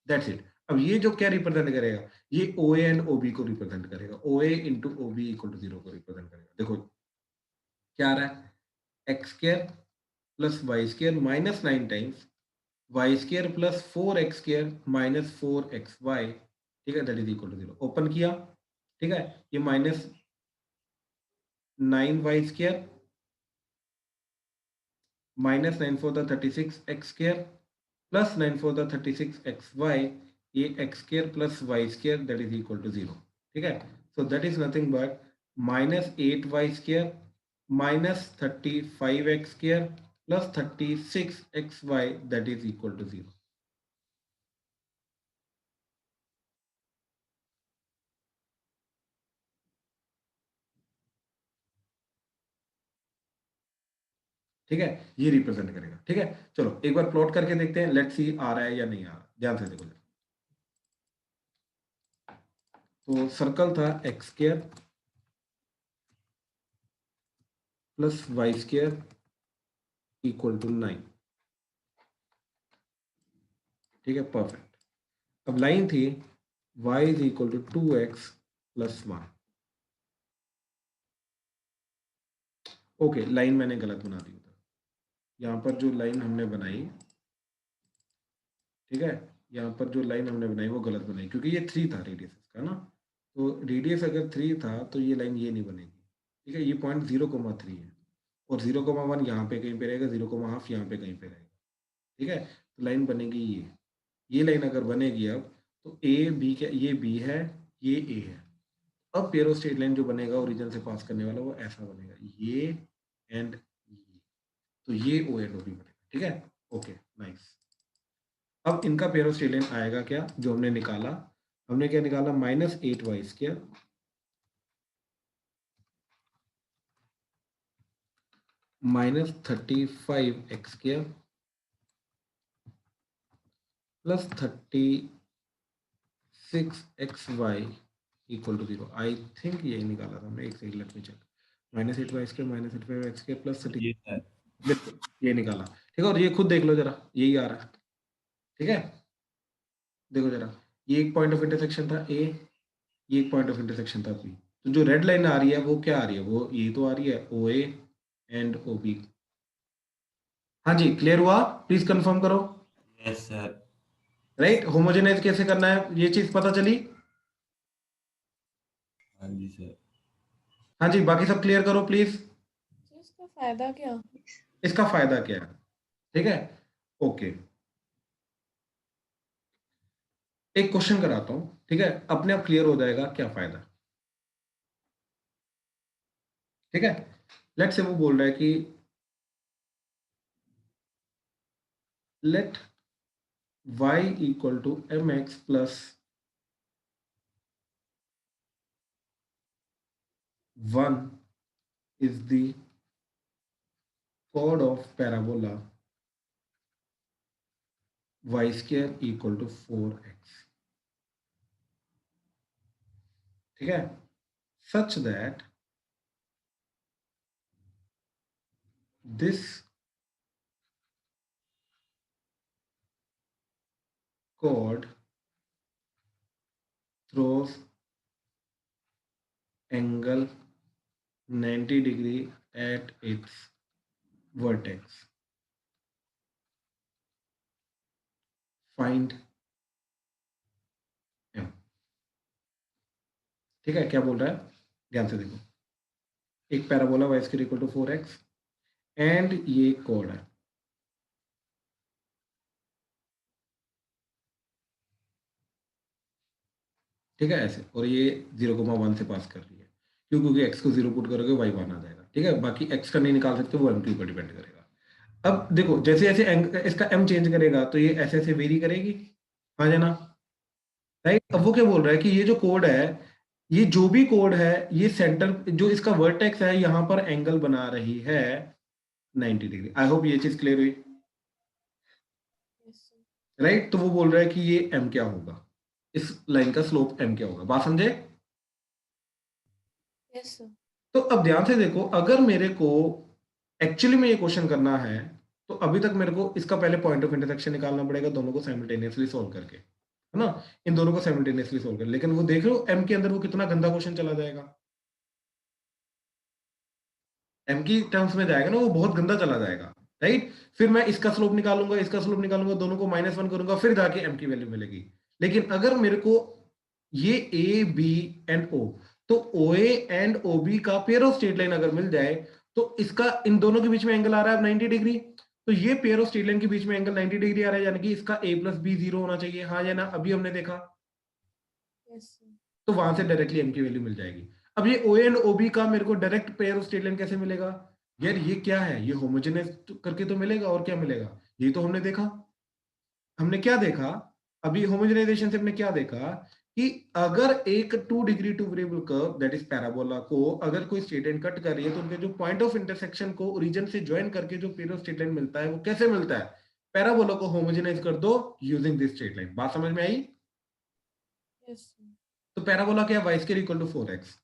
that's it. अब ये जो क्या रिप्रेजेंट करेगा, ये OA एंड OB को रिप्रेजेंट करेगा, OA into OB equal to 0 को रिप्रेजेंट करेगा। देखो क्या आ रहा है, x square plus y square -9 times y square plus 4x square minus 4xy, ठीक है, that is equal to 0। Open किया, ठीक है, ये -9y square -9 4 the 36x square plus 9 4 द 36xy, ये x square plus y square that is equal to 0। ठीक है, so that is nothing but -8y square -35x² plus 36xy that is equal to 0. ठीक है, ये रिप्रेजेंट करेगा। ठीक है, चलो एक बार प्लॉट करके देखते हैं, लेट्स सी आ रहा है या नहीं आ रहा। ध्यान से देखो, तो सर्कल था x² plus y² equal to 9। ठीक है, परफेक्ट। अब लाइन थी y is equal to 2x plus 1। Okay, line मैंने गलत बना दी उधर। यहाँ पर जो लाइन हमने बनाई, ठीक है, यहाँ पर जो लाइन हमने बनाई वो गलत बनाई, क्योंकि ये 3 था रेडियस इसका ना। तो रेडियस अगर 3 था तो ये लाइन ये नहीं बनेगी। ठीक है, ये पॉइंट 0,3 है और 0,1 यहाँ पे कहीं पे रहेगा, 0,5 यहाँ पे कहीं पे रहेगा। ठीक है, तो लाइन बनेगी ये लाइन अगर बनेगी अब, तो ए बी क्या, ये बी है, ये ए है। अब पेरो स्ट्रेट लाइन जो बनेगा ओरिजिन से पास करने वाला वो ऐसा बनेगा, ये एंड ये, तो ये ओ एंड ओ बी बनेगा। ठीक है, ओके नाइस। अब इनका पेरो स्ट्रेट लाइन आएगा क्या, जो हमने निकाला, हमने क्या निकाला, -8y² -35x² plus 36xy equal to 0। I think यही निकाला था हमने, एक second let me check. -8y² -35x² plus 30, बिल्कुल ये निकाला। ठीक है, और ये खुद देख लो जरा, यही आ रहा है। ठीक है, देखो जरा, ये एक पॉइंट ऑफ इंटरसेक्शन था ए, ये एक पॉइंट ऑफ इंटरसेक्शन था बी। तो जो रेड लाइन आ रही है वो क्या आ रही है, वो ये तो आ रही है ओ ए एंड ओ बी। हाँ जी, क्लियर हुआ? प्लीज कंफर्म करो। Yes sir. राइट, होमोजेनाइज कैसे करना है ये चीज पता चली? हाँ जी सर। हाँ जी, बाकी सब क्लियर करो प्लीज। इसका फायदा क्या? इसका फायदा क्या है? ठीक है, ओके। एक क्वेश्चन कराता हूं, ठीक है, अपने आप क्लियर हो जाएगा क्या फायदा। ठीक है, लेट से वो बोल रहा है कि let y equal to mx प्लस 1 is the chord of parabola y² equal to 4x. ठीक है, such that this chord throws angle 90 degree at its vertex. Find m. ठीक है, क्या बोल रहा है, ध्यान से देखो। एक parabola y² equal to 4x and ये कोड है। ठीक है, ऐसे, और ये 0,1 से पास कर रही है, क्यों, क्योंकि x को 0 पुट करोगे y 1 आ जाएगा। ठीक है, बाकी x का नहीं निकाल सकते, वो m2 पर डिपेंड करेगा। अब देखो, जैसे जैसे इसका m चेंज करेगा तो ये ऐसे ऐसे वेरी करेगी, हाँ जाना, राइट। अब वो क्या बोल रहा है कि ये जो कोड है, ये जो भी कोड है, ये सेंटर जो इसका वर्टेक्स है यहाँ पर एंगल बना रही है 90 डिग्री। आई होप ये चीज क्लियर हुई, राइट। तो वो बोल रहा है कि ये m क्या होगा, इस लाइन का स्लोप m क्या होगा, बात समझे? Yes sir. तो अब ध्यान से देखो, अगर मेरे को एक्चुअली में ये क्वेश्चन करना है तो अभी तक मेरे को इसका पहले पॉइंट ऑफ इंटरसेक्शन निकालना पड़ेगा, दोनों को साइमल्टेनियसली सॉल्व करके, है ना, इन दोनों को साइमल्टेनियसली सॉल्व कर। लेकिन वो देख रहे हो m के अंदर वो कितना गंदा क्वेश्चन चला जाएगा, m की टर्म्स में जाएगा ना, वो बहुत गंदा चला जाएगा, राइट। फिर मैं इसका स्लोप निकालूंगा, इसका स्लोप निकालूंगा, दोनों को -1 करूंगा, फिर जाके m की वैल्यू मिलेगी। लेकिन अगर मेरे को ये a b एंड o, तो OA एंड OB का पेयर ऑफ स्ट्रेट लाइन अगर मिल जाए तो इसका इन दोनों के बीच में एंगल आ रहा है 90 डिग्री, तो ये पेयर ऑफ स्ट्रेट लाइन के बीच में एंगल 90 डिग्री आ रहा है, यानी कि इसका a प्लस b 0 होना चाहिए, हाँ या ना, अभी हमने देखा। Yes sir. तो वहां से डायरेक्टली m की वैल्यू मिल जाएगी। अब ये ओ एंड ओ बी का मेरे को direct pair of straight line कैसे मिलेगा? यार ये क्या है, ये होमोजेनियस करके तो मिलेगा, और क्या मिलेगा? ये तो हमने देखा, हमने क्या देखा अभी होमोजेनाइजेशन से, हमने क्या देखा कि अगर एक 2 degree two variable curve that is parabola को अगर कोई स्ट्रेट लाइन कट कर रही है तो उनके जो पॉइंट ऑफ इंटरसेक्शन को ओरिजिन से ज्वाइन करके जो पेयर ऑफ स्ट्रेट लाइन मिलता है वो कैसे मिलता है? पैराबोला को होमोजेनाइज कर दो यूजिंग दिस स्ट्रेट लाइन। बात समझ में आई? यस तो पैराबोला क्या है? Y square equal to 4x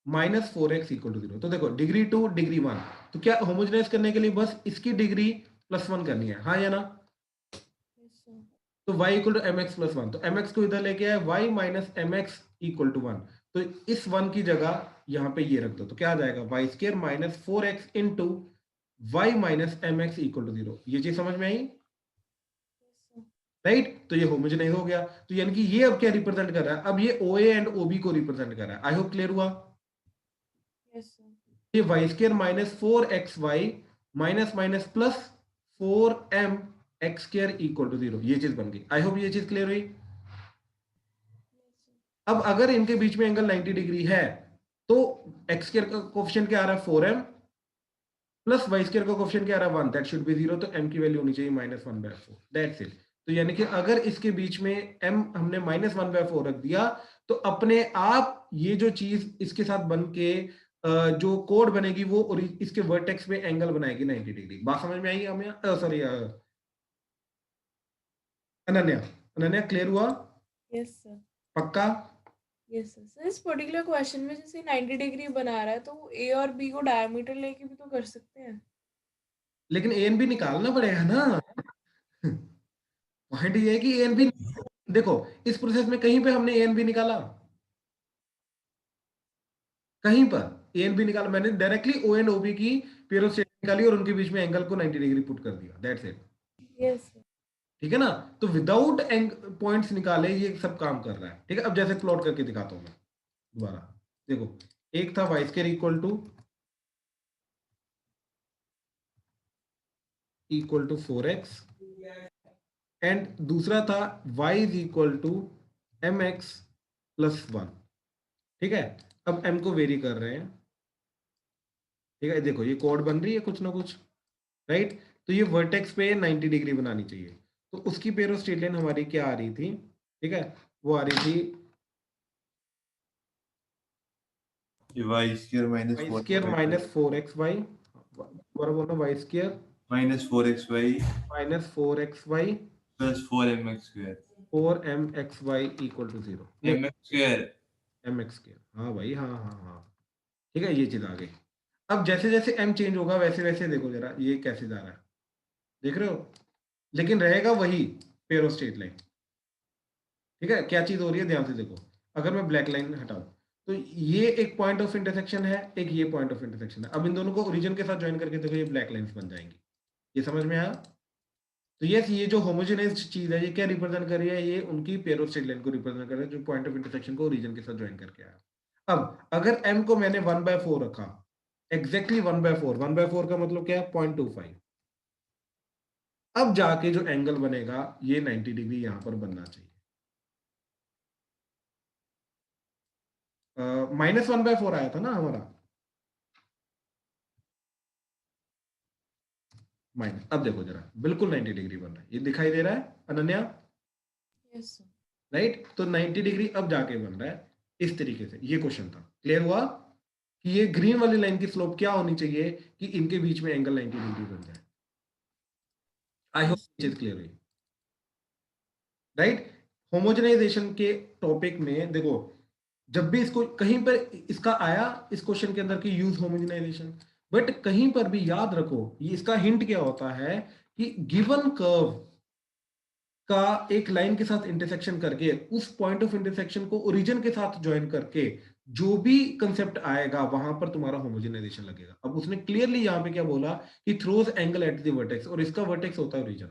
minus 4x equal to 0। तो देखो डिग्री 2 डिग्री 1, तो क्या होमोजेनाइज करने के लिए बस इसकी डिग्री +1 करनी है, हाँ या ना? यस तो y equal to m x plus 1, तो mx को इधर लेके आए y minus m x equal to 1, तो इस 1 की जगह यहाँ पे ये रख दो, तो क्या आ जाएगा? Y square minus 4x into y minus m x equal to 0। ये चीज समझ में आई? राइट, तो ये होमोजेनाइज हो गया। तो यानी कि ये अब क्या रिप्रेजेंट कर रहा है? अब ये O A and O B को रिप्रेजेंट कर रहा है। आई होप क्लियर हुआ? यस ये y square minus 4xy minus minus plus 4m x square equal to 0, ये चीज बन गई। आई होप ये चीज क्लियर हुई? अब अगर इनके बीच में एंगल 90 डिग्री है तो एक्स स्क्वायर का कोफिशिएंट क्या आ रहा है? 4m प्लस वाई स्क्वायर का कोफिशिएंट क्या आ रहा है? 1, दैट शुड बी 0, तो m की वैल्यू होनी चाहिए -1/4, दैट्स इट। तो यानी कि अगर इसके बीच में m हमने -1/4 रख दिया तो अपने आप ये जो चीज इसके साथ बन के जो कोड बनेगी वो इसके वर्टेक्स में एंगल बनाएगी 90 डिग्री। बात समझ में आई हमें? सॉरी अनन्या, अनन्या क्लियर हुआ? यस सर पक्का? Yes sir. सर इस पर्टिकुलर क्वेश्चन में जैसे 90 डिग्री बना रहा है तो ए और बी को डायमीटर लेके भी तो कर सकते हैं। लेकिन ए एन भी निकालना पड़ेगा ना। पॉइंट ये है कि ए एन बी, देखो इस प्रोसेस में कहीं पे हमने ए एन बी निकाला? कहीं पर ए एन बी निकाला? मैंने directly O and O B की पेयर ऑफ स्ट्रेट निकाली और उनके बीच में एंगल को 90 डिग्री पुट कर दिया, दैट्स इट। यस सर ठीक है ना? तो विदाउट पॉइंट्स निकाले ये सब काम कर रहा है। ठीक है, अब जैसे प्लॉट करके दिखाता हूं मैं दोबारा। देखो, एक था y square equal to 4x and दूसरा था y is equal to m x plus 1। ठीक है, अब m को वेरी कर रहे हैं। ठीक है, देखो ये कोड बन रही है कुछ ना कुछ, राइट? तो ये वर्टेक्स पे 90 डिग्री बनानी चाहिए, तो उसकी पेयर ऑफ स्ट्रेट लाइन हमारी क्या आ रही थी? ठीक है, वो आ रही थी y square minus y square minus 4xy, बोलना y square minus 4xy minus 4xy plus 4mx square 4mxy equal to 0, mx square mx square, हाँ भाई, हाँ हाँ हाँ। ठीक है, ये चीज आ गई। अब जैसे जैसे m चेंज होगा वैसे वैसे देखो जरा ये कैसे जा रहा है, देख रहे हो? लेकिन रहेगा वही पेयर ऑफ स्ट्रेट लाइन। ठीक है, क्या चीज हो रही है ध्यान से देखो। अगर मैं ब्लैक लाइन हटाऊं तो ये एक पॉइंट ऑफ इंटरसेक्शन है, एक ये पॉइंट ऑफ इंटरसेक्शन है। अब इन दोनों को ओरिजिन के साथ ज्वाइन करके देखो, ये ब्लैक लाइंस बन जाएंगी। ये समझ में आया? तो ये जो होमोजेनाइज्ड चीज है ये क्या रिप्रेजेंट कर रही है? ये उनकी पेयर ऑफ स्ट्रेट लाइन को रिप्रेजेंट कर रहा है जो पॉइंट ऑफ इंटरसेक्शन को ओरिजिन के साथ ज्वाइन करके आया। अब अगर m को मैंने 1/4 रखा, एग्जैक्टली 1/4, 1/4 का मतलब क्या है? 0.25। अब जाके जो एंगल बनेगा ये 90 डिग्री यहां पर बनना चाहिए। -1/4 आया था ना हमारा, माइनस। अब देखो जरा बिल्कुल 90 डिग्री बन रहा है, ये दिखाई दे रहा है अनन्या? यस सर राइट, तो 90 डिग्री अब जाके बन रहा है इस तरीके से। ये क्वेश्चन था, क्लियर हुआ कि ये ग्रीन वाली लाइन की स्लोप क्या होनी चाहिए कि इनके बीच में एंगल 90 डिग्री बन जाए। आई होप ये चीज क्लियर हुई, राइट? होमोजेनाइजेशन के टॉपिक में देखो, जब भी इसको कहीं पर इसका आया इस क्वेश्चन के अंदर की यूज होमोजेनाइजेशन, बट कहीं पर भी याद रखो ये इसका हिंट क्या होता है कि गिवन कर्व का एक लाइन के साथ इंटरसेक्शन करके उस पॉइंट ऑफ इंटरसेक्शन को ओरिजिन के साथ ज्वाइन करके जो भी कंसेप्ट आएगा वहां पर तुम्हारा होमोजेनाइजेशन लगेगा। अब उसने क्लियरली यहाँ पे क्या बोला कि throws angle at the vertex, और इसका वर्टेक्स होता है ओरिजिन।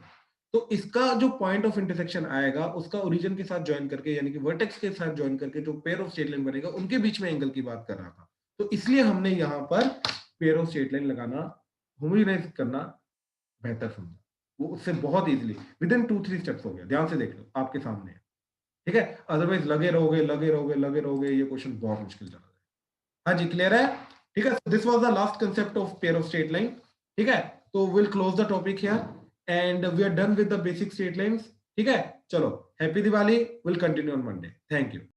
तो इसका जो पॉइंट ऑफ इंटरसेक्शन आएगा उसका ओरिजिन के साथ ज्वाइन करके यानी कि वर्टेक्स के साथ ज्वाइन करके जो पेयर ऑफ स्ट्रेट लाइन बनेगा उनके बीच में एंगल की बात कर रहा था। तो इसलिए हमने यहाँ पर पेयर ऑफ स्ट्रेट लाइन लगाना, होमोजेनाइज करना बेहतर समझा। वो उससे बहुत इजीली विद इन 2-3 स्टेप्स हो गया। ध्यान से देख लो, आपके सामने है। ठीक है, अदरवाइज लगे रहोगे, ये क्वेश्चन बहुत मुश्किल चला जाएगा। हाँ जी, क्लियर है? ठीक है, this was the last concept of pair of straight line. ठीक है, तो will close the topic here and we are done with the basic straight lines. ठीक है, चलो, happy Diwali, will continue on Monday. Thank you.